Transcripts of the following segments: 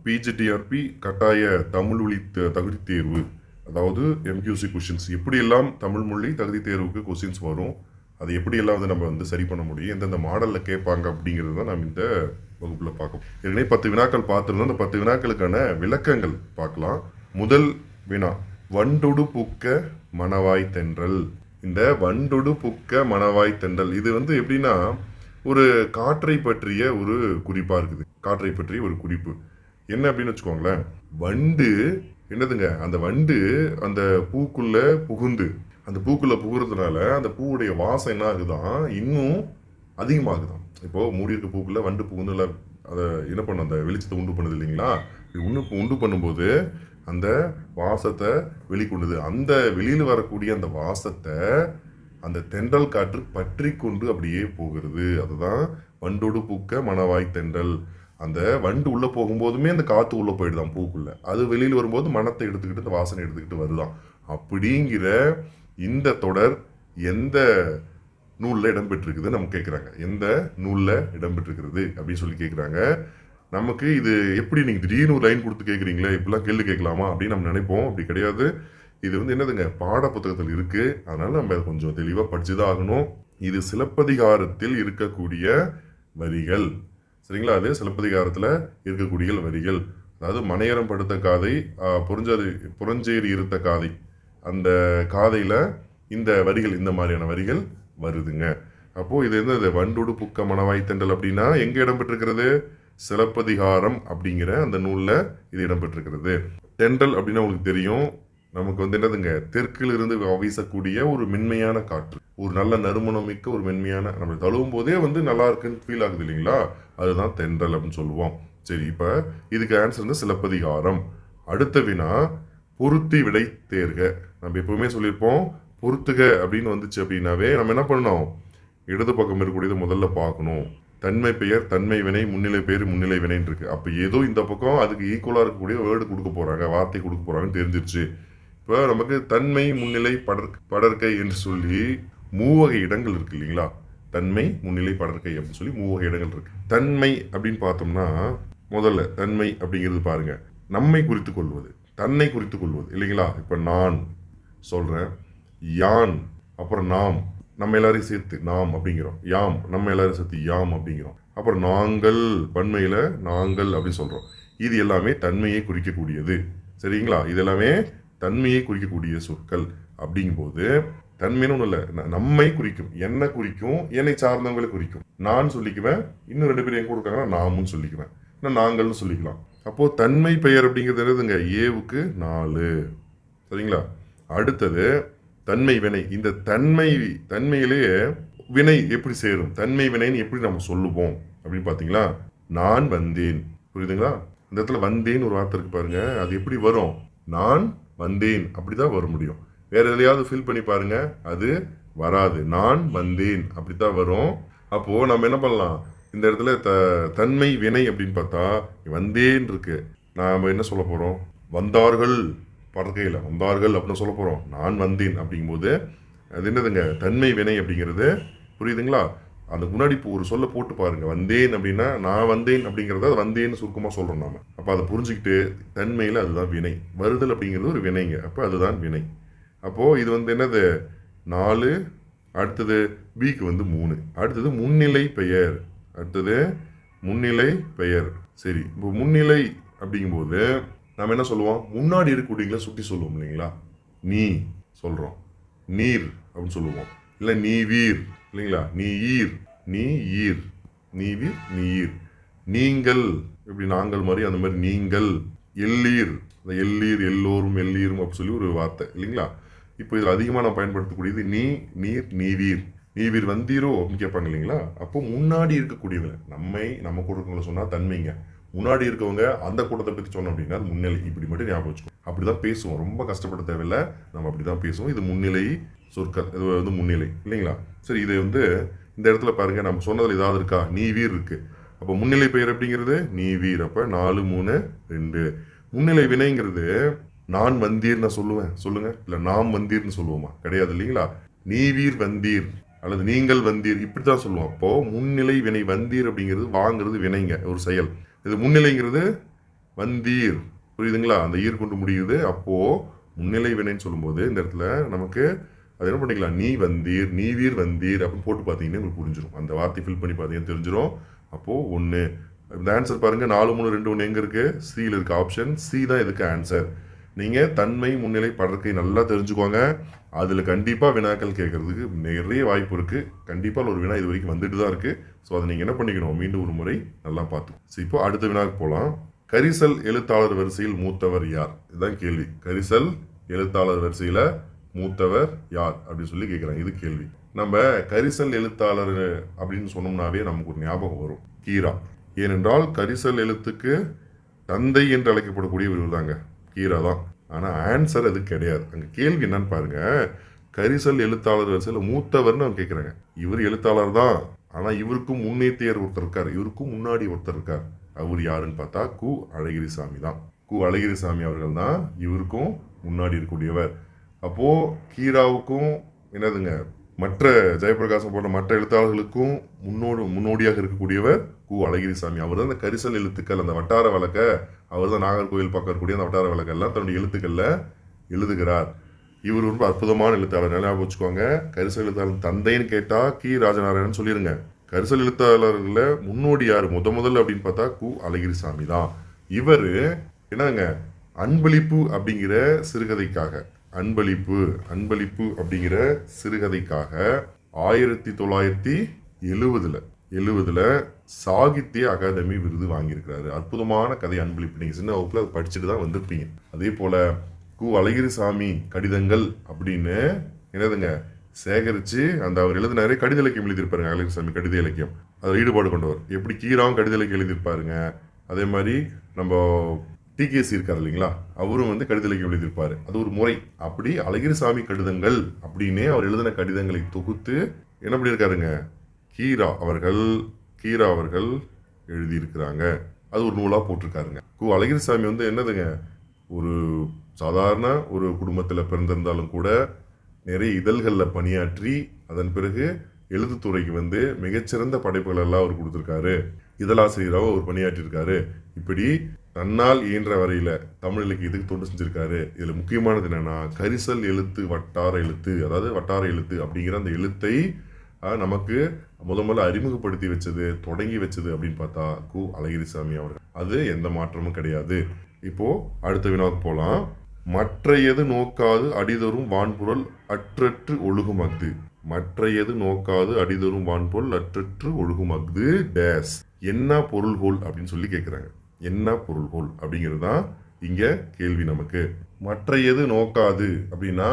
PGTRB கட்டாய தமிழ் மொழி தகுதி தேர்வு, அதாவது எம்கியூசி கொஷின்ஸ், எப்படியெல்லாம் தமிழ் மொழி தகுதி தேர்வுக்கு கொஷின்ஸ் வரும், அது எப்படியெல்லாம் வந்து நம்ம வந்து சரி பண்ண முடியும், எந்தெந்த மாடலில் கேட்பாங்க அப்படிங்கிறது தான் நம்ம இந்த வகுப்பில் பார்க்கணும். ஏற்கனவே 10 வினாக்கள் பார்த்துருந்தோம். அந்த 10 வினாக்களுக்கான விளக்கங்கள் பார்க்கலாம். முதல் வினா, வண்டொடு புக்க மணவாய் தென்றல். இந்த வண்டொடு புக்க மணவாய் தென்றல் இது வந்து எப்படின்னா ஒரு காற்றை பற்றிய ஒரு குறிப்பாக இருக்குது. காற்றை பற்றிய ஒரு குறிப்பு என்ன அப்படின்னு வச்சுக்கோங்களேன். வண்டு என்னதுங்க, அந்த வண்டு அந்த பூக்குள்ள புகுந்து அந்த பூக்குள்ள புகுறதுனால அந்த பூவுடைய வாசம் என்ன ஆகுதான், இன்னும் அதிகமாகுதான். இப்போ மூடி இருக்க பூக்குள்ள வண்டு புகுந்து அதை என்ன பண்ணும், அந்த வெளிச்சத்தை உண்டு பண்ணுது இல்லைங்களா. உண்டு பண்ணும்போது அந்த வாசத்தை வெளிக்கொண்டுது. அந்த வெளியில் வரக்கூடிய அந்த வாசத்தை அந்த தென்றல் காற்று பற்றி கொண்டு அப்படியே போகிறது. அதுதான் வண்டோடு பூக்க மணவாய் தென்றல். அந்த வண்டு உள்ளே போகும்போதுமே அந்த காற்று உள்ளே போயிடுதான் பூக்குள்ள. அது வெளியில் வரும்போது மனத்தை எடுத்துக்கிட்டு அந்த வாசனை எடுத்துக்கிட்டு வருதான். அப்படிங்கிற இந்த தொடர் எந்த நூலில் இடம்பெற்றிருக்குது நம்ம கேட்குறாங்க. எந்த நூலில் இடம்பெற்றிருக்கிறது அப்படின்னு சொல்லி கேட்குறாங்க. நமக்கு இது எப்படி நீங்கள் திடீர்னு ஒரு லைன் கொடுத்து கேட்குறீங்களே, இப்படிலாம் கேள்வி கேட்கலாமா அப்படின்னு நம்ம நினைப்போம். அப்படி கிடையாது. இது வந்து என்னதுங்க, பாட புத்தகத்தில் இருக்குது. அதனால் நம்ம அதை கொஞ்சம் தெளிவாக படித்து தான் ஆகணும். இது சிலப்பதிகாரத்தில் இருக்கக்கூடிய வரிகள், சரிங்களா. அது சிலப்பதிகாரத்தில் இருக்கக்கூடிய வரிகள். அதாவது மனையரம் படுத்த காதை, புறஞ்சேரி இருத்த காதை, அந்த காதையில் இந்த வரிகள், இந்த மாதிரியான வரிகள் வருதுங்க. அப்போது இது வந்து வண்டொடு புக்க மணவாய் தென்றல் அப்படின்னா எங்கே இடம்பெற்றிருக்கிறது, சிலப்பதிகாரம் அப்படிங்கிற அந்த நூலில் இது இடம்பெற்றிருக்கிறது. தென்றல் அப்படின்னா உங்களுக்கு தெரியும், நமக்கு வந்து என்னதுங்க, தெற்கில் இருந்து வீசக்கூடிய ஒரு மென்மையான காற்று, ஒரு நல்ல நறுமணம் மிக்க ஒரு மென்மையான, நம்ம தழுவும் போதே வந்து நல்லா இருக்குன்னு ஃபீல் ஆகுது இல்லைங்களா, அதுதான் தென்றல் அப்படின்னு சொல்லுவோம். சரி, இப்போ இதுக்கு ஆன்சர் வந்து சிலப்பதிகாரம். அடுத்த வினா, பொருத்தி விடை தேர்க. நம்ம எப்பவுமே சொல்லியிருப்போம், பொருத்துக அப்படின்னு வந்துச்சு அப்படின்னாவே நம்ம என்ன பண்ணணும், இடது பக்கம் இருக்கக்கூடியதை முதல்ல பார்க்கணும். தன்மை பெயர், தன்மை வினை, முன்னிலை பெயர், முன்னிலை வினைன்னு இருக்கு. அப்போ ஏதோ இந்த பக்கம் அதுக்கு ஈக்குவலாக இருக்கக்கூடிய வேர்டு கொடுக்க போறாங்க, வார்த்தை கொடுக்க போறாங்கன்னு தெரிஞ்சிருச்சு. இப்போ நமக்கு தன்மை, முன்னிலை, படற்கை என்று சொல்லி மூவகை இடங்கள் இருக்கு இல்லைங்களா. தன்மை, முன்னிலை, படற்கை அப்படின்னு சொல்லி மூவகை இடங்கள் இருக்கு. தன்மை அப்படின்னு பார்த்தோம்னா முதல்ல தன்மை அப்படிங்கிறது பாருங்க, நம்மை குறித்து கொள்வது, தன்னை குறித்து கொள்வது இல்லைங்களா. இப்போ நான் சொல்றேன், யான், அப்புறம் நாம், நம்ம எல்லாரையும் சேர்த்து நாம் அப்படிங்கிறோம். யாம், நம்ம எல்லாரும் சேர்த்து யாம் அப்படிங்கிறோம். அப்புறம் நாங்கள், பன்மையில நாங்கள் அப்படின்னு சொல்றோம். இது எல்லாமே தன்மையை குறிக்கக்கூடியது, சரிங்களா. இது எல்லாமே தன்மையை குறிக்கக்கூடிய சொற்கள். அப்படிங்கும்போது தன்மைன்னு ஒன்றும் இல்லை, நம்மை குறிக்கும், என்னை குறிக்கும், என்னை சார்ந்தவங்களை குறிக்கும். நான் சொல்லிக்குவேன், இன்னும் 2 பேர் எங்க கொடுக்காங்கன்னா நாமும் சொல்லிக்குவேன், இன்னும் நாங்கள்னு சொல்லிக்கலாம். அப்போ தன்மை பெயர் அப்படிங்கிறது என்னதுங்க, ஏவுக்கு 4, சரிங்களா. அடுத்தது தன்மை வினை. இந்த தன்மையிலேயே வினை எப்படி சேரும், தன்மை வினைன்னு எப்படி நம்ம சொல்லுவோம் அப்படின்னு பார்த்தீங்களா. நான் வந்தேன், புரியுதுங்களா. இந்த இடத்துல வந்தேன் ஒரு வார்த்தை இருக்கு பாருங்க, அது எப்படி வரும், நான் வந்தேன் அப்படிதான் வர முடியும். வேற எதுலையாவது ஃபில் பண்ணி பாருங்க, அது வராது. நான் வந்தேன் அப்படித்தான் வரும். அப்போ நம்ம என்ன பண்ணலாம், இந்த இடத்துல தன்மை வினை அப்படின்னு பார்த்தா வந்தேன் இருக்கு, நாம என்ன சொல்ல போறோம், வந்தார்கள், படற்கையில் வந்தார்கள் அப்படின்னு சொல்ல போகிறோம். நான் வந்தேன் அப்படிங்கும்போது அது என்னதுங்க, தன்மை வினை அப்படிங்கிறது, புரியுதுங்களா. அந்த முன்னாடி இப்போ ஒரு சொல்ல போட்டு பாருங்க, வந்தேன் அப்படின்னா நான் வந்தேன் அப்படிங்கிறத அது வந்தேன்னு சுருக்கமாக சொல்கிறோம் நாம. அப்போ அதை புரிஞ்சுக்கிட்டு தன்மையில் அதுதான் வினை, வருதல் அப்படிங்கிறது ஒரு வினைங்க, அப்போ அதுதான் வினை. அப்போது இது வந்து என்னது 4, அடுத்தது பிக்கு வந்து 3, அடுத்தது முன்னிலை பெயர், அடுத்தது முன்னிலை பெயர். சரி, இப்போ முன்னிலை அப்படிங்கும்போது நம்ம என்ன சொல்லுவோம், முன்னாடி இருக்கக்கூடியங்கள சுட்டி சொல்லுவோம் இல்லைங்களா. நீ சொல்கிறோம், நீர் அப்படின்னு சொல்லுவோம், இல்லை நீ வீர் இல்லைங்களா, நீ ஈர், நீ ஈர், நீ வீர், நீ ஈர். நீங்கள் இப்படி நாங்கள் மாதிரி, அந்த மாதிரி நீங்கள். எல்லீர், அந்த எல்லீர், எல்லோரும், எல்லீரும் அப்படின்னு சொல்லி ஒரு வார்த்தை இல்லைங்களா. இப்போ இதில் அதிகமாக நான் பயன்படுத்தக்கூடியது நீ, நீர், நீவீர். நீவீர் வந்தீரோ அப்படின்னு கேட்பாங்க இல்லைங்களா. அப்போ முன்னாடி இருக்கக்கூடியவங்க, நம்ம கொடுக்கவங்களை சொன்னால் தன்மைங்க, முன்னாடி இருக்கவங்க அந்த கூட்டத்தை பற்றி சொன்னோம் அப்படின்னா முன்னிலை. இப்படி மட்டும் ஞாபகம் வச்சுக்கோ, அப்படிதான் பேசுவோம், ரொம்ப கஷ்டப்பட தேவையில்லை, நம்ம அப்படிதான் பேசுவோம். இது முன்னிலை சொற்கள், இது வந்து முன்னிலை இல்லைங்களா. சரி, இது வந்து இந்த இடத்துல பாருங்க, நம்ம சொன்னதில் ஏதாவது இருக்கா, நீ வீர் இருக்கு. அப்போ முன்னிலை பெயர் அப்படிங்கிறது நீ வீர். அப்போ 4, 3, 2. முன்னிலை வினைங்கிறது நான் வந்தீர் நான் சொல்லுவேன், சொல்லுங்க, இல்லை நாம் வந்தீர்னு சொல்லுவோமா, கிடையாது இல்லைங்களா. நீ வீர் வந்தீர் அல்லது நீங்கள் வந்தீர் இப்படித்தான் சொல்லுவோம். அப்போ முன்னிலை வினை, வந்தீர் அப்படிங்கிறது வாங்கிறது வினைங்க, ஒரு செயல். இது முன்னிலைங்கிறது வந்தீர். புரியுதுங்களா? அந்த ஈர் கொண்டு முடியுது. அப்போ முன்னிலை வினைன்னு சொல்லும்போது இந்த இடத்துல நமக்கு அது என்ன பண்ணிக்கலாம், நீ வந்தீர், நீவீர் வந்தீர் அப்படின்னு போட்டு பார்த்தீங்கன்னா உங்களுக்கு புரிஞ்சிடும். அந்த வார்த்தை ஃபில் பண்ணி பார்த்தீங்கன்னா தெரிஞ்சிடும். அப்போ ஒன்று இந்த ஆன்சர் பாருங்க, 4 3 2 1 எங்க இருக்கு? சியில் இருக்கு. ஆப்ஷன் சி தான் இதுக்கு ஆன்சர். நீங்க தன்மை முன்னிலை படற்கை நல்லா தெரிஞ்சுக்கோங்க. அதில் கண்டிப்பாக வினாக்கள் கேட்கறதுக்கு நிறைய வாய்ப்பு இருக்கு. கண்டிப்பாக ஒரு வினா இது வரைக்கும் வந்துட்டு தான் இருக்கு. ஸோ அதை நீங்கள் என்ன பண்ணிக்கணும், மீண்டும் ஒரு முறை நல்லா பார்த்து. ஸோ இப்போ அடுத்த வினாக்கு போகலாம். கரிசல் எழுத்தாளர் வரிசையில் மூத்தவர் யார்? இதுதான் கேள்வி. கரிசல் எழுத்தாளர் வரிசையில மூத்தவர் யார் அப்படின்னு சொல்லி கேட்குறாங்க. இது கேள்வி. நம்ம கரிசல் எழுத்தாளர் அப்படின்னு சொன்னோம்னாவே நமக்கு ஒரு ஞாபகம் வரும், கீரா. ஏனென்றால் கரிசல் எழுத்துக்கு தந்தை என்று அழைக்கப்படக்கூடிய இவர் தாங்க, கீரா தான். ஆனால் ஆன்சர் அது கிடையாது. அங்கே கேள்வி என்னன்னு பாருங்க. கரிசல் எழுத்தாளர் வரிசையில் மூத்தவர்னு அவங்க கேட்குறாங்க. இவர் எழுத்தாளர் தான், ஆனால் இவருக்கும் முன்னேத்தியர் ஒருத்தர் இருக்கார், இவருக்கும் முன்னாடி ஒருத்தர் இருக்கார். அவர் யாருன்னு பார்த்தா கு அழகிரிசாமி தான். கு அழகிரிசாமி அவர்கள் தான் இவருக்கும் முன்னாடி இருக்கக்கூடியவர். அப்போ கீராவுக்கும் என்னதுங்க, மற்ற ஜெயபிரகாசம் போன்ற மற்ற எழுத்தாளர்களுக்கும் முன்னோடியாக இருக்கக்கூடியவர் கு அழகிரிசாமி. அவர் தான் இந்த கரிசல் எழுத்துக்கள், அந்த வட்டார வழக்க, அவர் தான் நாகர்கோவில் பக்கம் இருக்கக்கூடிய அந்த வட்டார வழக்கெல்லாம் தன்னுடைய எழுத்துக்கள்ல எழுதுகிறார். இவர் ரொம்ப அற்புதமான எழுத்தாளர், நல்லா வச்சுக்கோங்க. கரிசல் எழுத்தாளர் தந்தைன்னு கேட்டா கி ராஜநாராயணன் சொல்லிருங்க. கரிசல் எழுத்தாளர்ல முன்னோடி யாரு முதல்ல அப்படின்னு பார்த்தா கு அழகிரிசாமி தான். இவர் என்னங்க, அன்பளிப்பு அப்படிங்கிற சிறுகதைக்காக, அன்பளிப்பு அப்படிங்கிற சிறுகதைக்காக 1970 சாகித்ய அகாதமி விருது வாங்கியிருக்கிறாரு. அற்புதமான கதை அன்பளிப்பு. நீங்க சின்ன வகுப்புல படிச்சுட்டு தான் வந்திருப்பீங்க. அதே போல கு அழகிரிசாமி கடிதங்கள் அப்படின்னு என்னதுங்க சேகரிச்சு அந்த அவர் எழுதினாரே கடித இலக்கியம் எழுதியிருப்பாருங்க. அழகிரிசாமி கடித இலக்கியம் அதில் ஈடுபாடு கொண்டவர். எப்படி கீராவும் கடித இலக்கியம் எழுதியிருப்பாருங்க. அதே மாதிரி நம்ம டிகேசி இருக்காரு இல்லைங்களா, அவரும் வந்து கடித இலக்கியம் எழுதியிருப்பாரு. அது ஒரு முறை. அப்படி அழகிரிசாமி கடிதங்கள் அப்படின்னே அவர் எழுதின கடிதங்களை தொகுத்து என்ன பண்ணியிருக்காருங்க, கீரா அவர்கள் எழுதியிருக்கிறாங்க. அது ஒரு நூலாக போட்டிருக்காருங்க. கு அழகிரிசாமி வந்து என்னதுங்க, ஒரு சாதாரண ஒரு குடும்பத்தில் பிறந்திருந்தாலும் கூட நிறைய இதழ்களில் பணியாற்றி அதன் பிறகு எழுத்துத்துறைக்கு வந்து மிகச்சிறந்த படைப்புகள் எல்லாம் அவர் கொடுத்துருக்காரு. இதழாசிரியராக அவர் பணியாற்றிருக்காரு. இப்படி தன்னால் இயன்ற வரையில தமிழ் இலக்கியத்துக்கு தொண்டு செஞ்சிருக்காரு. இதுல முக்கியமானது என்னன்னா, கரிசல் எழுத்து வட்டார எழுத்து, அதாவது வட்டார எழுத்து அப்படிங்கிற அந்த எழுத்தை நமக்கு முதல்ல அறிமுகப்படுத்தி வச்சது, தொடங்கி வச்சது அப்படின்னு பார்த்தா கு அழகிரிசாமி அவர்கள். அது எந்த மாற்றமும் கிடையாது. இப்போ அடுத்த வினாவுக்கு போலாம். மற்றையது நோக்காது அடிதொரும் வான்பொருள் அற்றற்று ஒழுகும் அஃது. மற்றையது நோக்காது அடிதொரும் வான்பொருள் அற்றற்று ஒழுகும் அஃது டேஸ். என்ன பொருள்கோள் அப்படின்னு சொல்லி கேட்குறாங்க. என்ன பொருள்கோள் அப்படிங்கிறது தான் இங்க கேள்வி நமக்கு. மற்றையது நோக்காது அப்படின்னா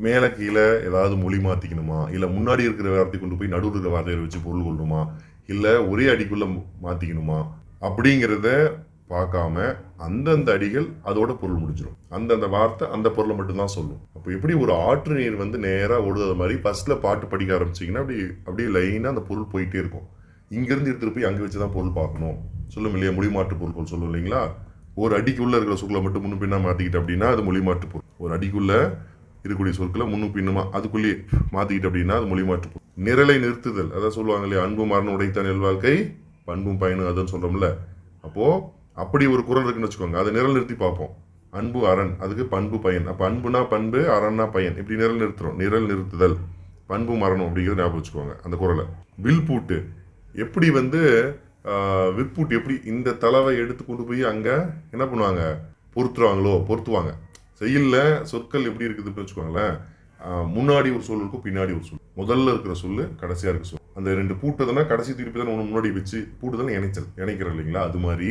மேல கீழே ஏதாவது மொழி மாத்திக்கணுமா, இல்ல முன்னாடி இருக்கிற வார்த்தை கொண்டு போய் நடுவில் இருக்கிற வார்த்தையை வச்சு பொருள் கொள்ளணுமா, இல்ல ஒரே அடிக்குள்ள மாத்திக்கணுமா அப்படிங்கிறத பார்க்காம அந்தந்த அடிகள் அதோட பொருள் முடிஞ்சிடும். அந்தந்த வார்த்தை அந்த பொருளை மட்டும்தான் சொல்லும். அப்போ எப்படி ஒரு ஆற்று நீர் வந்து நேராக ஓடுறது மாதிரி ஃபர்ஸ்ட்ல பாட்டு படிக்க ஆரம்பிச்சிங்கன்னா அப்படியே லைனாக அந்த பொருள் போயிட்டே இருக்கும். இங்கேருந்து எடுத்துகிட்டு போய் அங்கே வச்சு தான் பொருள் பார்க்கணும். சொல்லும் இல்லையா, மொழி மாற்று பொருட்கள் சொல்லும் இல்லைங்களா. ஒரு அடிக்குள்ளே இருக்கிற சொற்களை மட்டும் முன்னு பின்னா மாற்றிக்கிட்டு அப்படின்னா அது மொழி மாற்று பொருள். ஒரு அடிக்குள்ளே இருக்கக்கூடிய சொற்களை முன்னு பின்னுமா அதுக்குள்ளேயே மாற்றிக்கிட்டு அப்படின்னா அது மொழி மாற்று பொருள். நிரலை நிறுத்துதல், அதான் சொல்லுவாங்க இல்லையா, அன்பு மரணம் உடைத்த நெல்வாழ்க்கை பண்பும் பயனும் அதுன்னு சொல்கிறோம்ல. அப்போது அப்படி ஒரு குரல் இருக்குன்னு வச்சுக்கோங்க, அதை நிரல் நிறுத்தி பார்ப்போம். அன்பு அரண், அதுக்கு பண்பு பயன். அப்போ அன்புனா பண்பு, அரண்னா பயன், இப்படி நிரல் நிறுத்துறோம். நிரல் நிறுத்துதல் பண்பு மரணம் அப்படிங்கிறத ஞாபகம் வச்சுக்கோங்க அந்த குரலை. வில்பூட்டு எப்படி வந்து விற்பூட்டு எப்படி இந்த தளவை எடுத்து கொண்டு போய் அங்கே என்ன பண்ணுவாங்க, பொருத்துவாங்க. செயலில் சொற்கள் எப்படி இருக்குதுன்னு வச்சுக்கோங்களேன். முன்னாடி ஒரு சொல் இருக்கும், பின்னாடி ஒரு சொல், முதல்ல இருக்கிற சொல்லு கடைசியாக இருக்க சொல். அந்த ரெண்டு பூட்டதுன்னா கடைசி திருப்பி தான் ஒன்று முன்னாடி வச்சு பூட்டுதான் இணைக்கிறோம் இல்லைங்களா. அது மாதிரி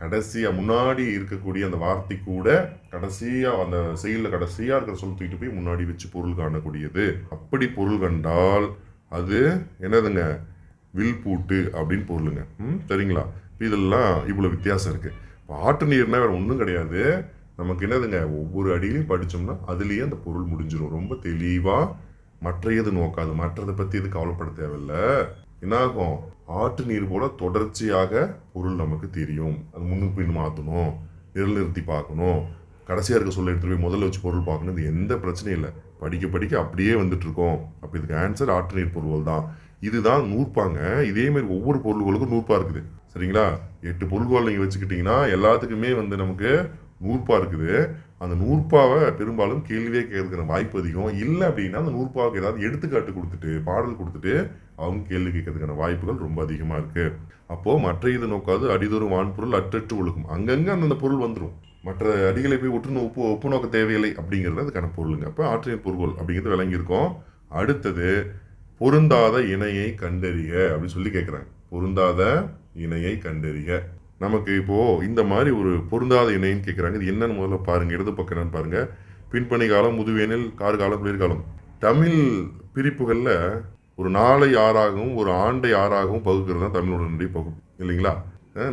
கடைசியாக முன்னாடி இருக்கக்கூடிய அந்த வார்த்தை கூட கடைசியாக அந்த செயலில் கடைசியாக இருக்கிற சொல் தூக்கிட்டு போய் முன்னாடி வச்சு பொருள் காணக்கூடியது. அப்படி பொருள் கண்டால் அது என்னதுங்க, வில்பூட்டு அப்படின்னு பொருளுங்க. சரிங்களா. இதெல்லாம் இவ்வளோ வித்தியாசம் இருக்குது. இப்போ ஆற்று நீர்னா வேறு ஒன்றும் கிடையாது. நமக்கு என்னதுங்க, ஒவ்வொரு அடியிலையும் படித்தோம்னா அதுலேயே அந்த பொருள் முடிஞ்சிடும். ரொம்ப தெளிவாக மற்றையது நோக்காது, மற்றதை பற்றி எது கவலைப்பட தேவையில்லை. என்னாகும், ஆற்று நீர் போல தொடர்ச்சியாக பொருள் நமக்கு தெரியும். அது முன்னுக்கு பின் மாற்றணும், நிரல் நிறுத்தி பார்க்கணும், கடைசியாக இருக்க சொல்ல எடுத்துகிட்டு போய் முதல்ல வச்சு பொருள் பார்க்கணும். இது எந்த பிரச்சனையும் இல்லை. படிக்க அப்படியே வந்துட்டு இருக்கோம். அப்போ இதுக்கு ஆன்சர் ஆற்று நீர் பொருள்கள் தான். இதுதான் நூற்பாங்க. இதே மாதிரி ஒவ்வொரு பொருள்களுக்கும் நூற்பா இருக்குது. சரிங்களா? 8 பொருள்கோள் நீங்கள் வச்சுக்கிட்டிங்கன்னா எல்லாத்துக்குமே வந்து நமக்கு நூற்பா இருக்குது. அந்த நூற்பாவை பெரும்பாலும் கேள்வியே கேட்கிற வாய்ப்பு அதிகம். இல்லை அப்படின்னா அந்த நூற்பாவுக்கு ஏதாவது எடுத்துக்காட்டு கொடுத்துட்டு பாடல் கொடுத்துட்டு அவங்க கேள்வி கேட்கறதுக்கான வாய்ப்புகள் ரொம்ப அதிகமாக இருக்குது. அப்போது மற்ற இது நோக்காது அடிதொரும் வான்பொருள் அற்றற்று ஒழுகும். அங்கங்கே அந்தந்த பொருள் வந்துடும். மற்ற அடிகளை போய் ஒப்பு நோக்க தேவையில்லை அப்படிங்கிறது அதுக்கான பொருளுங்க. அப்போ ஆற்றியல் பொருள் அப்படிங்கிறது விளங்கியிருக்கோம். அடுத்தது பொருந்தாத இணையை கண்டறிக அப்படின்னு சொல்லி கேட்குறாங்க. பொருந்தாத இணையை கண்டறிக. நமக்கு இப்போது இந்த மாதிரி ஒரு பொருந்தாத இணைன்னு கேட்குறாங்க. இது என்னன்னு முதல்ல பாருங்கள். இடது பக்கம் என்னன்னு பாருங்கள். பின்பணி காலம், முதுவேனில், கார்காலம், குளிர்காலம். தமிழ் பிரிப்புகளில் ஒரு நாளை ஆறாகவும் ஒரு ஆண்டை ஆறாகவும் பகுக்கிறது தான் தமிழோட பகுப்பு இல்லைங்களா?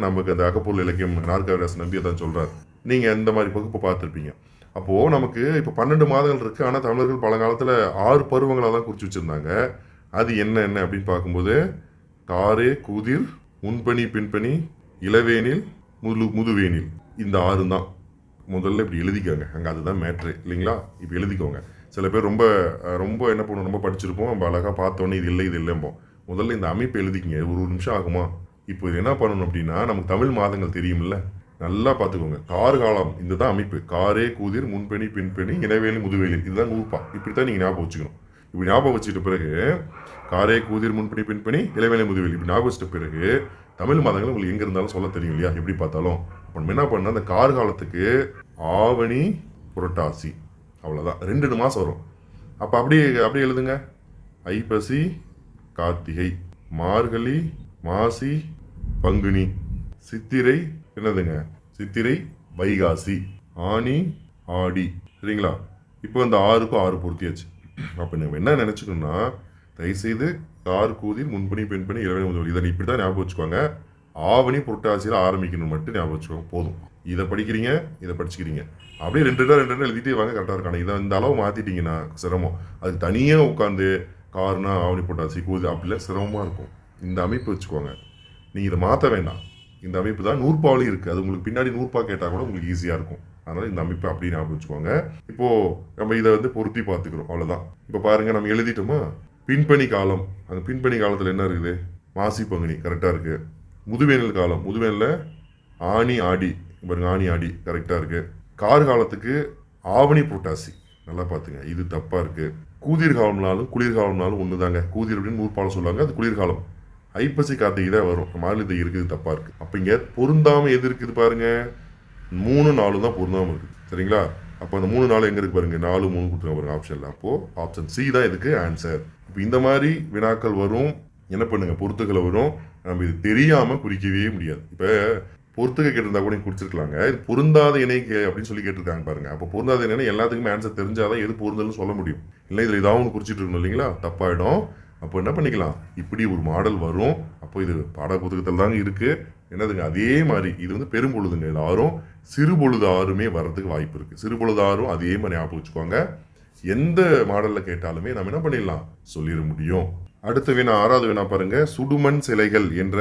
நமக்கு அந்த அகப்பொருள் இலக்கியம் நாற்காலிதாசன் நம்பி தான் சொல்கிறார். நீங்கள் இந்த மாதிரி பகுப்பை பார்த்துருப்பீங்க. அப்போது நமக்கு இப்போ 12 மாதங்கள் இருக்குது. ஆனால் தமிழர்கள் பழங்காலத்தில் 6 பருவங்களாக தான் குறித்து வச்சுருந்தாங்க. அது என்ன அப்படின்னு பார்க்கும்போது காரே, கூதிர், முன்பனி, பின்பனி, இளவேனில், முதுவேனில், இந்த 6 தான். முதல்ல இப்படி எழுதிக்கோங்க. அங்கே அதுதான் மேட்ரு இல்லைங்களா? இப்போ எழுதிக்கோங்க. சில பேர் ரொம்ப ரொம்ப என்ன பண்ணுவோம், ரொம்ப படிச்சிருப்போம், நம்ம அழகாக பார்த்தோன்னே இது இல்லை இது இல்லைம்போம். முதல்ல இந்த அமைப்பை எழுதிக்கிங்க. ஒரு நிமிஷம் ஆகுமா? இப்போ இது என்ன பண்ணணும் அப்படின்னா நமக்கு தமிழ் மாதங்கள் தெரியுமில்ல, நல்லா பார்த்துக்கோங்க. கார்காலம் இந்த தான் அமைப்பு. காரே, கூதிர், முன்பனி, பின்பனி, இளவேலி, முதுவேலி, இதுதான் நூற்பா. இப்படி தான் நீங்கள் ஞாபகம் வச்சுக்கணும். இப்படி ஞாபகம் வச்சுட்ட பிறகு காரே, கூதிர், முன்பனி, பின்பனி, இளவேலி, முதுவேலி இப்படி ஞாபகம் வச்சிட்ட பிறகு தமிழ் மாதங்கள் உங்களுக்கு எங்கே இருந்தாலும் சொல்ல தெரியும் இல்லையா? எப்படி பார்த்தாலும். அப்போ நம்ம என்ன பண்ணால் அந்த கார்காலத்துக்கு ஆவணி, புரட்டாசி, அவ்வளோதான். 2 மாதம் வரும். அப்போ அப்படியே எழுதுங்க. ஐப்பசி, கார்த்திகை, மார்கழி, மாசி, பங்குனி, சித்திரை என்னதுங்க, சித்திரை, வைகாசி, ஆனி, ஆடி, சரிங்களா? இப்போ இந்த 6க்கும் 6 பொருத்தியாச்சு. அப்போ நம்ம என்ன நினச்சிக்கணும்னா தயவுசெய்து கார், கூதிர், முன்பனி, பெண்பனி, இளவனி, முதுவலி இதை இப்படி தான் ஞாபகம் வச்சுக்கோங்க. ஆவணி, புரட்டாசியில் ஆரம்பிக்கணும் மட்டும் ஞாபகம் வச்சுக்கோங்க. போதும். இதை படிக்கிறீங்க, இதை படிச்சுக்கிறீங்க. அப்படியே 2 எழுதிட்டே வாங்க, கரெக்டாக இருக்காங்க. இதை இந்த அளவு மாற்றிட்டீங்கன்னா சிரமம். அதுக்கு தனியாக உட்காந்து கார்னா ஆவணி, புரட்டாசி, கூதிர் அப்படிலாம் சிரமமாக இருக்கும். இந்த அமைப்பு வச்சுக்கோங்க. நீங்கள் இதை மாற்ற வேண்டாம். இந்த அமைப்பு தான் நூற்பாவிலையும் இருக்குது. அது உங்களுக்கு பின்னாடி நூற்பா கேட்டால் கூட உங்களுக்கு ஈஸியாக இருக்கும். அதனால் இந்த அமைப்பை அப்படி ஞாபகம் வச்சுக்கோங்க. இப்போது நம்ம இதை வந்து பொருத்தி பார்த்துக்கிறோம். அவ்வளோதான். இப்போ பாருங்கள், நம்ம எழுதிட்டோமா? பின்பனி காலம். அந்த பின்பனி காலத்தில் என்ன இருக்குது? மாசி, பங்குனி கரெக்டாக இருக்குது. முதுவேனல் காலம், முதுவேனில் ஆனி, ஆடி, பாருங்க ஆனி, ஆடி கரெக்டாக இருக்குது. கார்காலத்துக்கு ஆவணி, புரட்டாசி, நல்லா பார்த்துங்க. இது தப்பாக இருக்குது. கூதிர்காலம்னாலும் குளிர்காலம்னாலும் ஒன்று தாங்க. கூதிர் அப்படின்னு நூற்பாலம் சொல்லுவாங்க, அது குளிர்காலம். ஐப்பசி, கார்த்திகை தான் வரும். மாநிலத்தை இருக்குது, தப்பாக இருக்குது. அப்போ இங்கே பொருந்தாமல் எது இருக்குது பாருங்கள்? 3, 4 தான் பொருந்தாமல் இருக்குது. சரிங்களா? அப்போ அந்த 3, 4 எங்கே இருக்குது பாருங்கள்? 4, 3 கொடுத்துருங்க பாருங்கள் ஆப்ஷனில். அப்போது ஆப்ஷன் சி தான் இதுக்கு ஆன்சர். இப்போ இந்த மாதிரி வினாக்கள் வரும். என்ன பண்ணுங்க, பொறுத்துக்களை வரும். நம்ம இது தெரியாமல் குறிக்கவே முடியாது. இப்போ பொறுத்துக்க கேட்டிருந்தா கூட குறிச்சிருக்கலாங்க. இது பொருந்தாத இணை அப்படின்னு சொல்லி கேட்டிருக்காங்க பாருங்க. அப்போ பொருந்தாத இணை எல்லாத்துக்குமே ஆன்சர் தெரிஞ்சாதான் எது பொருந்தல்னு சொல்ல முடியும். இல்லை இதில் ஏதாவது ஒன்று குறிச்சிட்டு இருக்கணும் இல்லைங்களா? தப்பாயிடும். அப்போ என்ன பண்ணிக்கலாம், இப்படி ஒரு மாடல் வரும். அப்போ இது பாட புத்தகத்தில் தாங்க இருக்குது. என்னதுங்க, அதே மாதிரி இது வந்து பெரும்பொழுதுங்க. இது 6ம் சிறுபொழுது 6மே வர்றதுக்கு வாய்ப்பு இருக்குது. சிறுபொழுது 6ம் அதே மாதிரி ஞாபகம் வச்சுக்கோங்க. எந்த மாடலில் கேட்டாலுமே நம்ம என்ன பண்ணிடலாம், சொல்லிட முடியும். அடுத்த வினா, 6வது வினா பாருங்க. சுடுமண் சிலைகள் என்ற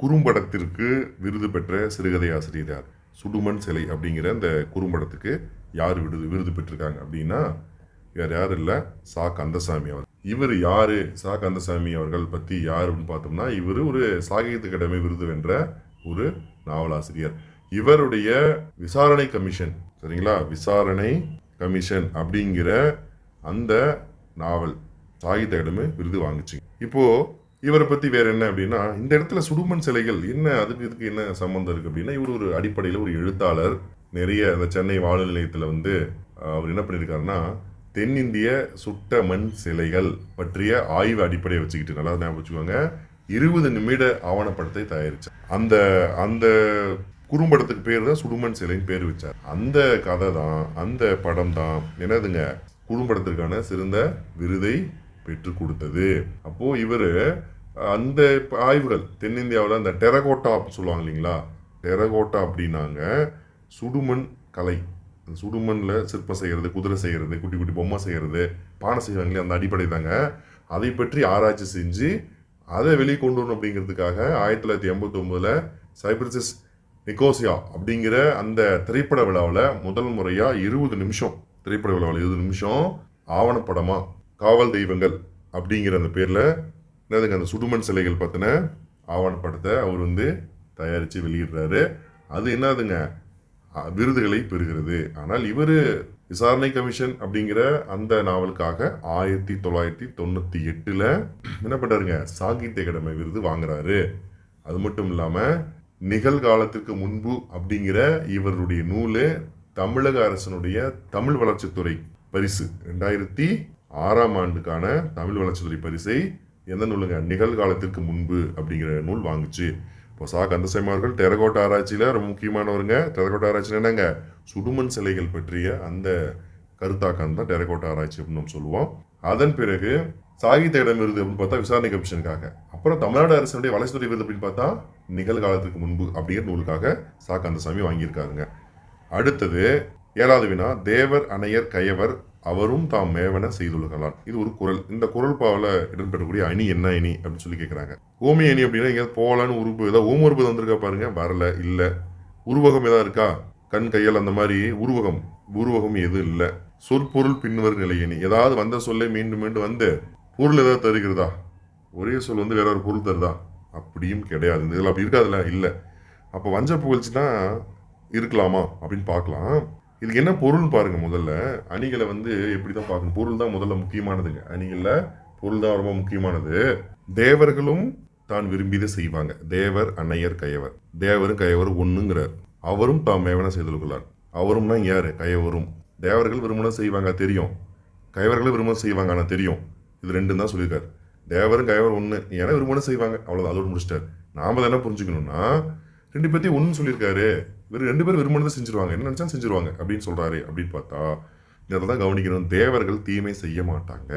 குறும்படத்திற்கு விருது பெற்ற சிறுகதை ஆசிரியர் யார்? சுடுமண் சிலை அப்படிங்கிற அந்த குறும்படத்துக்கு யார் விருது பெற்றிருக்காங்க அப்படின்னா வேறு யாரும் இல்லை, சா. கந்தசாமி அவர். இவர் யாரு? சா. கந்தசாமி அவர்கள் பற்றி யார் அப்படின்னு பார்த்தோம்னா, இவர் ஒரு சாகித்ய அகாடமி விருது வென்ற ஒரு நாவலாசிரியர். இவருடைய விசாரணை கமிஷன், சரிங்களா, விசாரணை கமிஷன் அப்படிங்கிற அந்த நாவல் சாகித்ய அகாடமி விருது வாங்குச்சு. இப்போ இவரை பற்றி வேற என்ன அப்படின்னா, இந்த இடத்துல சுடுமண் சிலைகள் என்ன, அதுக்கு இதுக்கு என்ன சம்மந்தம் இருக்குது அப்படின்னா, இவர் ஒரு அடிப்படையில் ஒரு எழுத்தாளர். நிறைய அந்த சென்னை வானொலி நிலையத்தில் வந்து அவர் என்ன பண்ணியிருக்காருன்னா, தென்னிந்திய சுட்ட மண் சிலைகள் பற்றிய ஆய்வு அடிப்படையை வச்சுக்கிட்டு, நல்லா ஞாபகம் வச்சுக்கோங்க, 20 நிமிட ஆவணப்படத்தை தயாரித்தார். அந்த அந்த குறும்படத்துக்கு பேர் தான் சுடுமண் சிலைன்னு பேர் வச்சார். அந்த கதை தான், அந்த படம் தான் என்னதுங்க, குறும்படத்திற்கான சிறந்த விருதை பெற்று கொடுத்தது. அப்போ இவர் அந்த ஆய்வுகள் தென்னிந்தியாவில் அந்த டெரகோட்டா சொல்லுவாங்க இல்லைங்களா, டெரகோட்டா அப்படின்னாங்க சுடுமண் கலை. சுடுமண்ணில் சிற்பம் செய்கிறது, குதிரை செய்கிறது, குட்டி குட்டி பொம்மை செய்கிறது, பானை செய்வாங்களே, அந்த அடிப்படை தாங்க. அதை பற்றி ஆராய்ச்சி செஞ்சு அதை வெளியே கொண்டு வரணும் அப்படிங்கிறதுக்காக 1989 சைப்ரசிஸ் நிக்கோசியா அப்படிங்கிற அந்த திரைப்பட விழாவில் முதல் முறையாக 20 நிமிஷம் திரைப்பட விழாவில் 20 நிமிஷம் ஆவணப்படமாக காவல் தெய்வங்கள் அப்படிங்கிற அந்த பேரில் என்னதுங்க அந்த சுடுமண் சிலைகள் பற்றின ஆவணப்படத்தை அவர் வந்து தயாரித்து வெளியிடுறாரு. அது என்னதுங்க, விருதுகளை பெறுகிறது. ஆனால் இவர் விசாரணை கமிஷன் அப்படிங்கிற அந்த நாவலுக்காக 1998 என்ன பண்றாருங்க, சாகித்ய அகாடமி விருது வாங்குறாரு. அது மட்டும் இல்லாம நிகழ்காலத்திற்கு முன்பு அப்படிங்கிற இவருடைய நூலு தமிழக அரசனுடைய தமிழ் வளர்ச்சித்துறை பரிசு 2006 தமிழ் வளர்ச்சித்துறை பரிசை எந்த நூலுங்க, நிகழ்காலத்திற்கு முன்பு அப்படிங்கிற நூல் வாங்குச்சு. இப்போ சா கந்தசாமி அவர்கள் டெரகோட்டா ஆராய்ச்சியில் ரொம்ப முக்கியமானவருங்க. டெரகோட்டா ஆராய்ச்சியில் என்னங்க, சுடுமண் சிலைகள் பற்றிய அந்த கருத்தாக்கம் தான் டெரகோட்டா ஆராய்ச்சி அப்படின்னு நம்ம சொல்லுவோம். அதன் பிறகு சாகித்ய அகாடமி விருது அப்படின்னு பார்த்தா விசாரணை கமிஷனுக்காக, அப்புறம் தமிழ்நாடு அரசுடைய வளர்ச்சித்துறை விருது அப்படின்னு பார்த்தா நிகழ்காலத்திற்கு முன்பு அப்படிங்கிற நூலுக்காக சா கந்தசாமி வாங்கியிருக்காருங்க. அடுத்தது 7வது வினா, தேவர் அணையர் கயவர் அவரும் தாம் மேவன செய்துள்ளார். இது ஒரு குறள். இந்த குறள் பாவில் இடம்பெறக்கூடிய அணி என்ன அணி அப்படின்னு சொல்லி கேட்குறாங்க. ஓமி அணி அப்படின்னா எங்கேயாவது போகலான்னு உருவு ஏதாவது ஓம உருவம் வந்திருக்கா பாருங்க, வரல. இல்லை. உருவகம் ஏதாவது இருக்கா, கண் கையால் அந்த மாதிரி உருவகம் எதுவும் இல்லை. சொற்பொருள் பின்வர் நிலையணி, ஏதாவது வந்த சொல்லை மீண்டும் மீண்டும் வந்து பொருள் ஏதாவது தருகிறதா, ஒரே சொல் வந்து வேற ஒரு பொருள் தருதா, அப்படியும் கிடையாது. இந்த இதில் அப்படி இருக்காதுல்ல, இல்லை. அப்போ வஞ்ச புகழ்ச்சினா இருக்கலாமா அப்படின்னு பார்க்கலாம். இதுக்கு என்ன பொருள் பாருங்க. முதல்ல அணிகளை வந்து எப்படிதான் பார்க்கணும், பொருள் தான் முதல்ல முக்கியமானதுங்க. அணிகளில் பொருள் தான் ரொம்ப முக்கியமானது. தேவர்களும் தான் விரும்பியதை செய்வாங்க. தேவர் அணையர் கயவர், தேவரும் கயவரும் ஒண்ணுங்கிறார். அவரும் தாம் மேவன செய்துள்ளார். அவரும்னா யாரு, கயவரும். தேவர்கள் விரும்பினதை செய்வாங்க தெரியும், கயவர்களும் விரும்பினதை செய்வாங்க ஆனால் தெரியும். இது ரெண்டும் தான் சொல்லியிருக்காரு. தேவரும் கயவர் ஒன்று, ஏன்னா விரும்பினதை செய்வாங்க, அவ்வளோதான், அதோடு முடிச்சிட்டார். நாம என்ன புரிஞ்சுக்கணும்னா, ரெண்டு பேர்த்தையும் ஒன்று சொல்லியிருக்காரு. இவர் 2 பேரும் விரும்பினதை செஞ்சிருவாங்க, என்ன நினைச்சா செஞ்சிருவாங்க அப்படின்னு சொல்றாரு. அப்படின்னு பார்த்தா இதை தான் கவனிக்கணும். தேவர்கள் தீமை செய்ய மாட்டாங்க,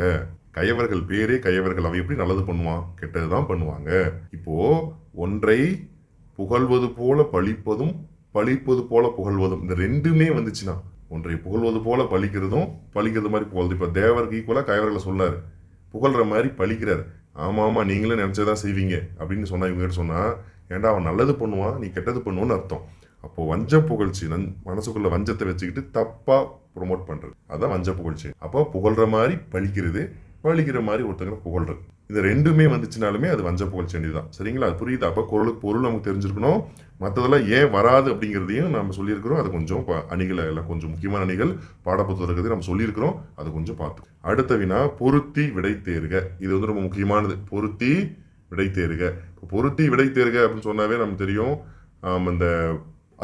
கயவர்கள் பேரே கயவர்கள், அவ எப்படி நல்லது பண்ணுவான், கெட்டதுதான் பண்ணுவாங்க. இப்போ ஒன்றை புகழ்வது போல பழிப்பதும் பழிப்பது போல புகழ்வதும், இந்த ரெண்டுமே வந்துச்சுன்னா, ஒன்றை புகழ்வது போல பழிக்கிறதும் பழிக்கிறது மாதிரி புகழ்து. இப்போ தேவருக்கு ஈக்குவலா கயவர்களை சொல்லாரு, புகழ்ற மாதிரி பழிக்கிறார். ஆமா நீங்களே நினைச்சதான் செய்வீங்க அப்படின்னு சொன்னா, இவங்க சொன்னா, ஏன்டா அவன் நல்லது பண்ணுவான், நீ கெட்டது பண்ணுவோன்னு அர்த்தம். அப்போ வஞ்ச புகழ்ச்சி, மனசுக்குள்ள வஞ்சத்தை வச்சுக்கிட்டு தப்பா ப்ரொமோட் பண்றது, அதான் வஞ்ச புகழ்ச்சி. அப்போ புகழ்ற மாதிரி பழிக்கிறது, பழிக்கிற மாதிரி ஒருத்தங்களை புகழ்றது, இது ரெண்டுமே வந்துச்சுனாலுமே அது வஞ்ச புகழ்ச்சி தான். சரிங்களா, அது புரியுது. அப்போ குறளுக்கு பொருள் நமக்கு தெரிஞ்சிருக்கணும். மற்றதெல்லாம் ஏன் வராது அப்படிங்கிறதையும் நம்ம சொல்லியிருக்கிறோம். அது கொஞ்சம் அணிகளை எல்லாம் கொஞ்சம் முக்கியமான அணிகள் பாடப்புத்தகத்தை நம்ம சொல்லியிருக்கிறோம், அது கொஞ்சம் பார்த்து. அடுத்த வினா, பொருத்தி விடை தேர்க. இது வந்து ரொம்ப முக்கியமானது. பொருத்தி விடை தேர்க. பொருத்தி விடை தேர்க அப்படின்னு சொன்னாவே நமக்கு தெரியும், அந்த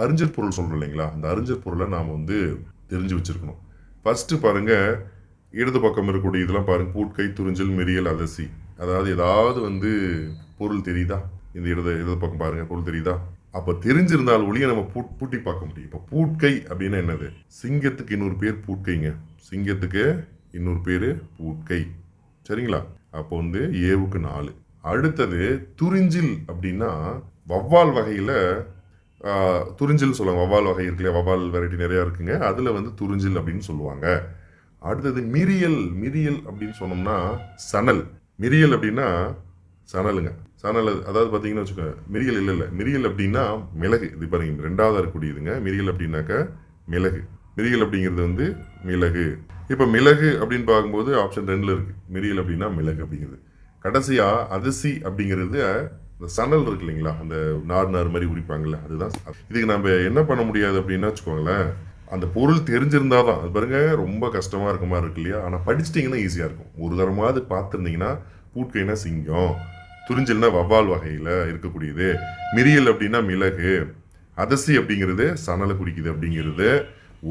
அறிஞர் பொருள் சொல்றோம் இல்லைங்களா, அந்த அறிஞர் பொருளை நாம் வந்து தெரிஞ்சு வச்சிருக்கணும். ஃபர்ஸ்ட் பாருங்க, இடது பக்கம் இருக்கக்கூடிய இதெல்லாம் பாருங்க, பூட்கை, துறிஞ்சல், மெரியல், அதசி. அதாவது ஏதாவது வந்து பொருள் தெரியுதா, இந்த இடது பக்கம் பாருங்க, பொருள் தெரியுதா. அப்ப தெரிஞ்சிருந்தால் ஒளிய நம்ம பூட்டி பார்க்க முடியும். இப்ப பூட்கை அப்படின்னா என்னது, சிங்கத்துக்கு இன்னொரு பேர் பூட்கைங்க, சிங்கத்துக்கு இன்னொரு பேரு பூட்கை. சரிங்களா, அப்போ வந்து ஏவுக்கு 4. அடுத்தது துறிஞ்சில் அப்படின்னா வவ்வால் வகையில துறிஞ்சில் சொல்லுவாங்க. வவ்வால் வகை இருக்குல்ல, வவ்வால் வெரைட்டி நிறைய இருக்குங்க, அதுல வந்து துறிஞ்சில் அப்படின்னு சொல்லுவாங்க. அடுத்தது மிரியல். மிரியல் அப்படின்னு சொன்னோம்னா சணல். மிரியல் அப்படின்னா சணலுங்க, சணல். அதாவது பார்த்தீங்கன்னா வச்சுக்கோங்க, மிரியல் இல்லை, மிரியல் அப்படின்னா மிளகு. இது பாருங்க, 2வது இருக்கக்கூடியதுங்க. மிரியல் அப்படின்னாக்க மிளகு. மிரியல் அப்படிங்கிறது வந்து மிளகு. இப்போ மிளகு அப்படின்னு பார்க்கும்போது ஆப்ஷன் 2ல் இருக்கு, மிரியல் அப்படின்னா மிளகு அப்படிங்கிறது. கடைசியா அதிசி அப்படிங்கிறது இந்த சணல் இருக்கு இல்லைங்களா, அந்த நார் மாதிரி உரிப்பாங்கல்ல, அதுதான். இதுக்கு நம்ம என்ன பண்ண முடியாது அப்படின்னா வச்சுக்கோங்களேன், அந்த பொருள் தெரிஞ்சிருந்தாதான். அது பாருங்க ரொம்ப கஷ்டமா இருக்க மாதிரி இருக்கு இல்லையா, ஆனால் படிச்சிட்டிங்கன்னா ஈஸியாக இருக்கும். ஒரு தரமாவது பார்த்துருந்தீங்கன்னா, பூட்கைனா சிங்கம், துறிஞ்சல்னா வவ்வால் வகையில் இருக்கக்கூடியது, மிரியல் அப்படின்னா மிளகு, அதசி அப்படிங்கிறது சணலை குடிக்குது அப்படிங்கிறது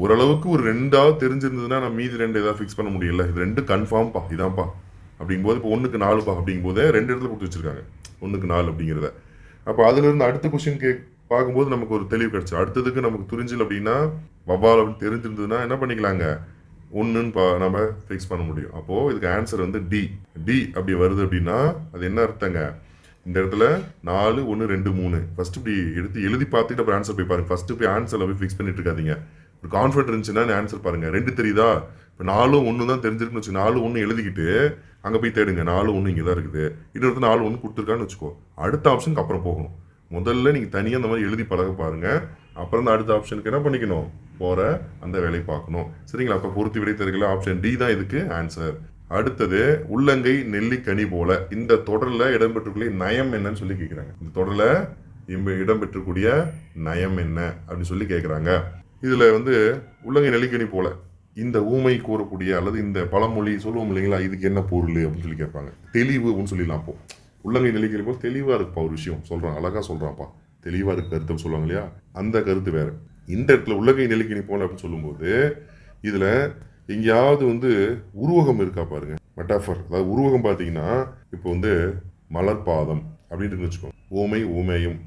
ஓரளவுக்கு ஒரு 2வது தெரிஞ்சிருந்ததுன்னா நம்ம மீதி 2 ஏதாவது ஃபிக்ஸ் பண்ண முடியல. இது 2 கன்ஃபார்ம்ப்பா, இதான்ப்பா அப்படிங்கும்போது இப்போ 1க்கு 4பா அப்படிங்கும்போது 2 இடத்துல கொடுத்து வச்சிருக்காங்க 1க்கு 4 அப்படிங்கிறத. அப்போ அதுல இருந்து அடுத்த கொஸ்டின் பார்க்கும்போது நமக்கு ஒரு தெளிவு கிடைச்சு. அடுத்ததுக்கு நமக்கு துறிஞ்சல் அப்படின்னா வவ்வால் அப்படின்னு தெரிஞ்சிருந்ததுன்னா என்ன பண்ணிக்கலாங்க, 1ன்னு நம்ம ஃபிக்ஸ் பண்ண முடியும். அப்போ இதுக்கு ஆன்சர் வந்து டி. டி அப்படி வருது அப்படின்னா அது என்ன அர்த்தங்க, இந்த இடத்துல 4 1 2 3 ஃபர்ஸ்ட் இப்படி எடுத்து எழுதி பார்த்துட்டு அப்புறம் ஆன்சர் போய் பாருங்க. ஃபர்ஸ்ட் போய் ஆன்சர்ல போய் ஃபிக்ஸ் பண்ணிட்டு இருக்காதீங்க. ஒரு கான்ஃபிடன்ட் இருந்துச்சுன்னா ஆன்சர் பாருங்க. 2 தெரியுதா, இப்போ 4 1 தான் தெரிஞ்சிருக்குன்னு வச்சு 4 1 எழுதிக்கிட்டு அங்கே போய் தேடுங்க. 4 1 இங்கே தான் இருக்குது, இன்னொரு 4 1 கொடுத்துருக்கான்னு வச்சுக்கோ. அடுத்த ஆப்ஷனுக்கு அப்புறம் போகணும். முதல்ல நீங்கள் தனியாக அந்த மாதிரி எழுதி பழக பாருங்க, அப்புறம் தான் அடுத்த ஆப்ஷனுக்கு என்ன பண்ணிக்கணும், போகிற அந்த வேலையை பார்க்கணும். சரிங்களா, அப்போ பொருத்தி விடை தருகிற ஆப்ஷன் டி தான் இதுக்கு ஆன்சர். அடுத்தது உள்ளங்கை நெல்லிக்கனி போல. இந்த தொடரில் இடம்பெற்றுக்குள்ளே நயம் என்னன்னு சொல்லி கேட்குறாங்க. இந்த தொடரில் இடம்பெற்றக்கூடிய நயம் என்ன அப்படின்னு சொல்லி கேட்குறாங்க. இதில் வந்து உள்ளங்கை நெல்லிக்கனி போல இந்த ஊமை கூறக்கூடிய அல்லது இந்த பழமொழி சொல்லுவோம் இல்லைங்களா, இதுக்கு என்ன பொருள் அப்படின்னு சொல்லி கேட்பாங்க. தெளிவு அப்படின்னு சொல்லிடலாம். அப்போ உள்ளங்கை நெல்லிக்கனி போல் தெளிவாக இருக்குப்பா ஒரு விஷயம் சொல்கிறான், அழகாக சொல்கிறான்ப்பா, தெளிவாக இருக்கு கருத்து சொல்லுவாங்க இல்லையா, அந்த கருத்து வேறு. இந்த இடத்துல உள்ளங்கை நெல்லிக்கனி போல அப்படின்னு சொல்லும்போது இதில் எங்கேயாவது வந்து உருவகம் இருக்கா பாருங்க, மெட்டாஃபர். அதாவது உருவகம் பார்த்தீங்கன்னா இப்போ வந்து மலர்பாதம் அப்படின்னு வச்சுக்கோங்க, ஓமை ஓமேயம்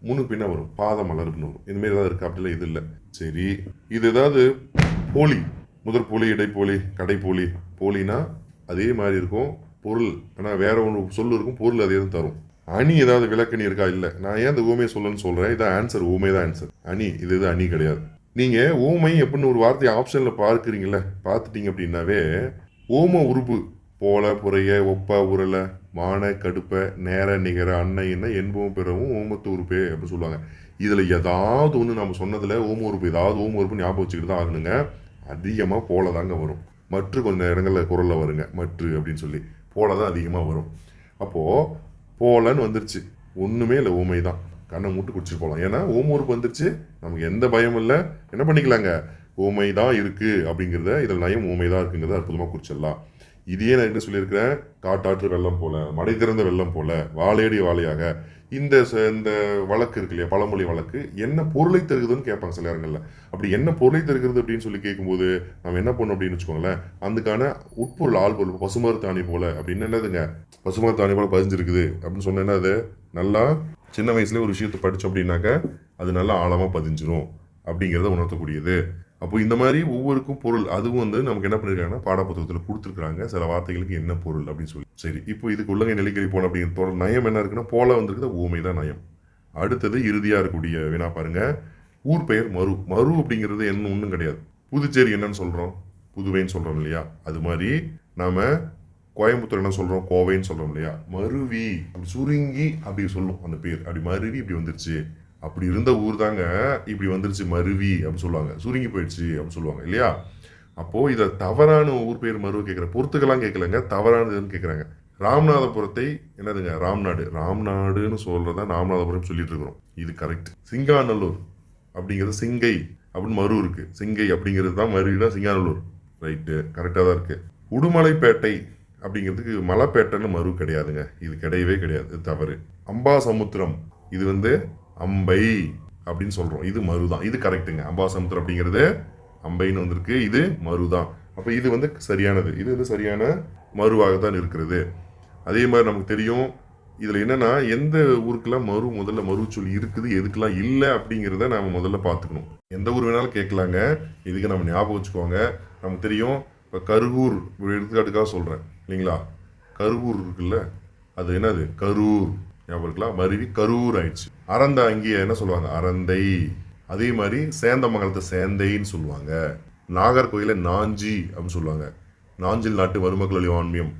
முன்னு பின்ன வரும், பாதம் மலர்னு வரும், இதுமாரி ஏதாவது இருக்கா? அப்படிலாம் இது இல்லை. சரி, இது ஏதாவது போலி, முதற்போலி, இடைப்போலி, கடைப்போலி. போலினா அதே மாதிரி இருக்கும் பொருள், ஆனால் வேற ஒன்று சொல்லு இருக்கும், பொருள் அதே தான் தரும். அணி ஏதாவது விளக்கணி இருக்கா? இல்லை. நான் ஏன் இந்த ஊமையை சொல்லணும்னு சொல்கிறேன், இதான் ஆன்சர், ஊமை தான் ஆன்சர். அணி இது அணி கிடையாது. நீங்கள் ஊமை எப்படின்னு ஒரு வார்த்தையை ஆப்ஷனில் பார்க்குறீங்களே, பார்த்துட்டீங்க அப்படின்னாவே ஓம உருபு போல, புறைய, ஒப்ப, உரல, மான, கடுப்ப, நேர, நிகர, அன்னை என்ன என்பவும் பிறவும் ஓமத்து உறுப்பே அப்படின்னு சொல்லுவாங்க. இதில் ஏதாவது ஒன்று நம்ம சொன்னதில் ஓம உறுப்பு, ஏதாவது ஓம உறுப்பு ஞாபகம் வச்சுக்கிட்டு தான் ஆகணுங்க. அதிகமாக போல தாங்க வரும். மற்ற கொஞ்சம் இடங்களில் குரலில் வருங்க, மற்று அப்படின்னு சொல்லி போல தான் அதிகமாக வரும். அப்போது போலன்னு வந்துருச்சு, ஒன்றுமே இல்லை, ஊமை தான். கண்ணை மூட்டு குடிச்சிட்டு போகலாம், ஏன்னா ஓம உறுப்பு வந்துருச்சு, நமக்கு எந்த பயமும் இல்லை, என்ன பண்ணிக்கலாங்க, ஊமை தான் இருக்குது அப்படிங்கிறத, இதில் நயம் ஊமை தான் இருக்குங்கிறத அற்புதமாக குறிச்சிடலாம். இதையே நான் என்ன சொல்லியிருக்கிறேன், காட்டாற்று வெள்ளம் போல, மடை திறந்த வெள்ளம் போல, வாழையடி வாழையாக. இந்த வழக்கு இருக்கு இல்லையா, பழமொழி வழக்கு, என்ன பொருளை தருகுதுன்னு கேட்பாங்க சில இடங்களில். அப்படி என்ன பொருளை தருகிறது அப்படின்னு சொல்லி கேட்கும்போது நம்ம என்ன பண்ணோம் அப்படின்னு வச்சுக்கோங்களேன், அதுக்கான உட்பொருள் ஆள்பொருள், பசுமரத்தாணி போல அப்படின்னு என்னதுங்க, பசுமரத்தாணி போல பதிஞ்சிருக்குது அப்படின்னு சொன்னேன்னா, அது நல்லா சின்ன வயசுலேயே ஒரு விஷயத்தை படித்தோம் அப்படின்னாக்க அது நல்லா ஆழமாக பதிஞ்சிரும் அப்படிங்கிறத உணர்த்தக்கூடியது. அப்போ இந்த மாதிரி ஒவ்வொருக்கும் பொருள், அதுவும் வந்து நமக்கு என்ன பண்ணியிருக்காங்கன்னா பாடப்புத்தகத்தில் கொடுத்துருக்காங்க, சில வார்த்தைகளுக்கு என்ன பொருள் அப்படின்னு சொல்லி. சரி, இப்போ இதுக்கு உள்ளங்கை நெல்லிக்கறி போன அப்படிங்கிற நயம் என்ன இருக்குன்னா, போல வந்திருக்குது, ஊமை தான் நயம். அடுத்தது இறுதியாக இருக்கக்கூடிய வினா பாருங்க, ஊர் பெயர் மரு. மரு அப்படிங்கிறது என்ன ஒன்றும் கிடையாது. புதுச்சேரி என்னன்னு சொல்கிறோம், புதுவைன்னு சொல்கிறோம் இல்லையா, அது மாதிரி நாம் கோயம்புத்தூர் என்ன சொல்கிறோம், கோவைன்னு சொல்கிறோம் இல்லையா. மருவி அப்படி சுருங்கி அப்படி சொல்லும் அந்த பேர், அப்படி மருவி இப்படி வந்துருச்சு, அப்படி இருந்த ஊர் தாங்க இப்படி வந்துருச்சு மருவி அப்படின்னு சொல்லுவாங்க, சுருங்கி போயிடுச்சு அப்படின்னு சொல்லுவாங்க இல்லையா. அப்போது இதை தவறான ஊர் பேர் மருவி கேட்குற, பொறுத்துக்கெல்லாம் கேட்கலங்க, தவறானதுன்னு கேட்குறாங்க. ராமநாதபுரத்தை என்னதுங்க, ராம்நாடு, ராம்நாடுன்னு சொல்கிறதா ராமநாதபுரம் சொல்லிட்டு இருக்கிறோம், இது கரெக்ட். சிங்காநல்லூர் அப்படிங்கிறது சிங்கை அப்படின்னு மரு இருக்குது, சிங்கை அப்படிங்கிறது தான் மருவினா சிங்காநல்லூர், ரைட்டு, கரெக்டாக தான் இருக்குது. உடுமலைப்பேட்டை அப்படிங்கிறதுக்கு மலைப்பேட்டைன்னு மரு கிடையாதுங்க, இது கிடையவே கிடையாது, இது தவறு. அம்பாசமுத்திரம் இது வந்து அம்பை அப்படின்னு சொல்கிறோம், இது மரு தான், இது கரெக்டுங்க. அம்பாசமுத்திரம் அப்படிங்கிறது அம்பைன்னு வந்திருக்கு, இது மரு தான். அப்போ இது வந்து சரியானது, இது வந்து சரியான மருவாக தான் இருக்கிறது. அதே மாதிரி நமக்கு தெரியும் இதில் என்னென்னா, எந்த ஊருக்கெல்லாம் முதல்ல மரு சொல் இருக்குது, எதுக்கெல்லாம் இல்லை அப்படிங்கிறத நாம் முதல்ல பார்த்துக்கணும். எந்த ஊர் வேணாலும் கேட்கலாங்க, இதுக்கு நம்ம ஞாபகம் வச்சுக்கோங்க. நமக்கு தெரியும், இப்போ கருவூர் எடுத்துக்காட்டுக்காக சொல்கிறேன் இல்லைங்களா, கருவூர் இருக்குல்ல, அது என்னது கரூர், ஞாபகம் இருக்கலாம், மருவி கரூர் ஆயிடுச்சு. அறந்த அங்கேயே என்ன சொல்லுவாங்க, அறந்தை. அதே மாதிரி சேந்தமங்கலத்தை சேந்தைன்னு சொல்லுவாங்க. நாகர்கோயிலை நாஞ்சி அப்படின்னு சொல்லுவாங்க. நாஞ்சில் நாட்டு மருமக்கள் அழிவான்மியம்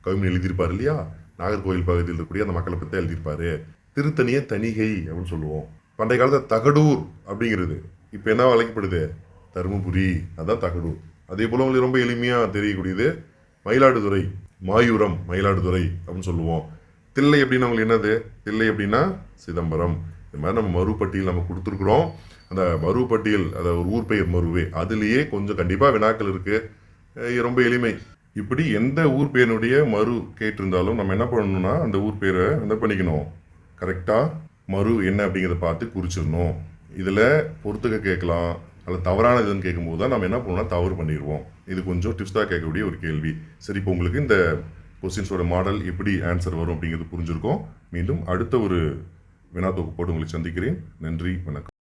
கவிஞர் எழுதியிருப்பார் இல்லையா, நாகர்கோயில் பகுதியில் இருக்கக்கூடிய அந்த மக்களை பற்றி எழுதியிருப்பாரு. திருத்தணியை தணிகை அப்படின்னு சொல்லுவோம். பண்டைய காலத்தில் தகடூர் அப்படிங்கிறது இப்போ என்ன அழைக்கப்படுது, தருமபுரி, அதான் தகடூர். அதே போல் உங்களுக்கு ரொம்ப எளிமையாக தெரியக்கூடியது மயிலாடுதுறை, மாயூரம், மயிலாடுதுறை அப்படின்னு சொல்லுவோம். தில்லை அப்படின்னா உங்களுக்கு என்னது, தில்லை அப்படின்னா சிதம்பரம். இது மாதிரி நம்ம மறுபட்டியல் நம்ம கொடுத்துருக்குறோம். அந்த மறுபட்டியல், அதை ஒரு ஊர் பெயர் மருவே, அதுலேயே கொஞ்சம் கண்டிப்பாக வினாக்கள் இருக்குது, ரொம்ப எளிமை. இப்படி எந்த ஊர் பெயருடைய மறு கேட்டிருந்தாலும் நம்ம என்ன பண்ணணும்னா, அந்த ஊர் பேரை என்ன பண்ணிக்கணும், கரெக்டாக மறு என்ன அப்படிங்கிறத பார்த்து குறிச்சிடணும். இதில் பொறுத்துக்க கேட்கலாம், அதில் தவறான இதுன்னு கேட்கும்போது தான் நம்ம என்ன பண்ணணும்னா தவறு பண்ணிடுவோம். இது கொஞ்சம் டிப்ஸாக கேட்கக்கூடிய ஒரு கேள்வி. சரி, இப்போ உங்களுக்கு இந்த கொஸ்டின்ஸோட மாடல் எப்படி ஆன்சர் வரும் அப்படிங்கிறது புரிஞ்சிருக்கும். மீண்டும் அடுத்த ஒரு வினா தொகுப்போடு உங்களை சந்திக்கிறேன். நன்றி, வணக்கம்.